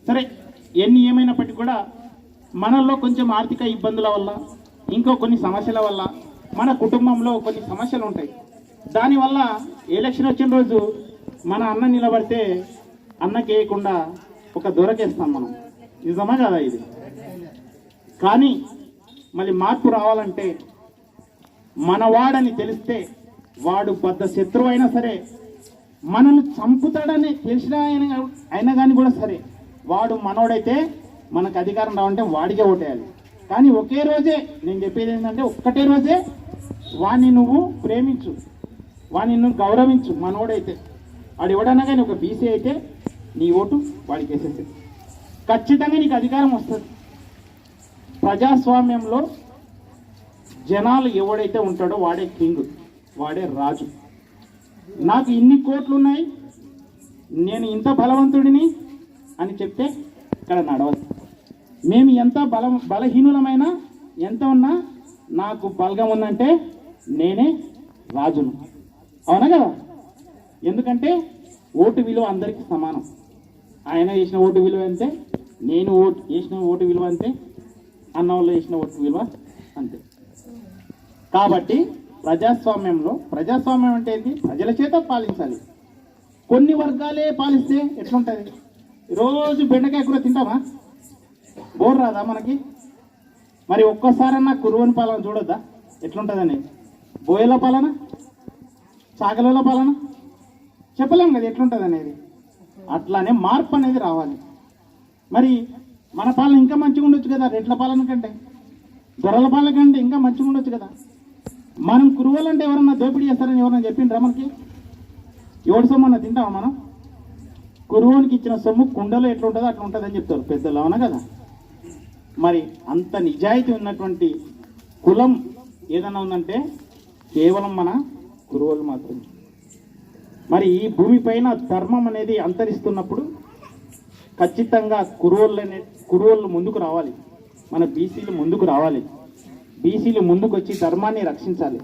సరే ఎన్ని ఏమైనప్పటికీ కూడా మనలో కొంచెం ఆర్థిక ఇబ్బందుల వల్ల ఇంకో కొన్ని సమస్యల వల్ల మన కుటుంబంలో కొన్ని సమస్యలు ఉంటాయి. దానివల్ల ఎలక్షన్ వచ్చిన రోజు మన అన్న నిలబడితే అన్నకేయకుండా ఒక దొరకేస్తాం మనం. నిజమా కదా ఇది? కానీ మళ్ళీ మార్పు రావాలంటే మనవాడని తెలిస్తే వాడు పెద్ద శత్రువు అయినా సరే, మనల్ని చంపుతాడని తెలిసిన అయినా కానీ కూడా సరే, వాడు మనోడైతే మనకు అధికారం రావాలంటే వాడికే ఓటేయాలి. కానీ ఒకే రోజే నేను చెప్పేది ఏంటంటే, ఒక్కటే రోజే వాడిని నువ్వు ప్రేమించు, వాడిని నువ్వు గౌరవించు. మనోడైతే వాడు ఎవడన్నా కానీ ఒక బీసీ అయితే నీ ఓటు వాడికి వేసేసి ఖచ్చితంగా నీకు అధికారం వస్తుంది. ప్రజాస్వామ్యంలో జనాలు ఎవడైతే ఉంటాడో వాడే కింగ్, వాడే రాజు. నాకు ఇన్ని కోట్లు ఉన్నాయి, నేను ఇంత బలవంతుడిని అని చెప్తే ఇక్కడ నడవదు. మేము ఎంత బలహీనులమైనా ఎంత ఉన్నా నాకు బలగం ఉందంటే నేనే రాజును. అవునా కదా? ఎందుకంటే ఓటు విలువ అందరికీ సమానం. ఆయన వేసిన ఓటు విలువ అంతే, నేను వేసిన ఓటు విలువ అంతే, అన్నవాళ్ళు వేసిన ఓటు విలువ అంతే. కాబట్టి ప్రజాస్వామ్యం అంటే ఏంటి? ప్రజల చేత పాలించాలి. కొన్ని వర్గాలే పాలిస్తే ఎట్లుంటుంది? రోజు బెండకాయ కూర తింటామా? బోర్ రాదా మనకి? మరి ఒక్కసారన్నా కురువని పాలన చూడొద్దా ఎట్లుంటుందని? బోయల పాలన, సాగల పాలన చెప్పలేం కదా ఎట్లుంటుంది అనేది. అట్లానే మార్పు అనేది రావాలి. మరి మన పాలన ఇంకా మంచిగా ఉండొచ్చు కదా, రెడ్ల పాలన కంటే, దొరల పాలన కంటే ఇంకా మంచిగా ఉండొచ్చు కదా. మనం కురువాలంటే ఎవరన్నా దోపిడీ చేస్తారని ఎవరన్నా చెప్పిండ్రా మనకి? ఎవరి సొమ్ము అన్న తింటామా మనం? కురువునికి ఇచ్చిన సొమ్ము కుండలో ఎట్లా ఉంటుందో అట్లా ఉంటుంది అని చెప్తారు పెద్దలు. అవునా కదా? మరి అంత నిజాయితీ ఉన్నటువంటి కులం ఏదన్నా ఉందంటే కేవలం మన కురువులు మాత్రమే. మరి ఈ భూమిపైన ధర్మం అనేది అంతరిస్తున్నప్పుడు ఖచ్చితంగా కురువులు ముందుకు రావాలి. మన బీసీలు ముందుకు రావాలి. బీసీలు ముందుకు వచ్చి ధర్మాన్ని రక్షించాలి.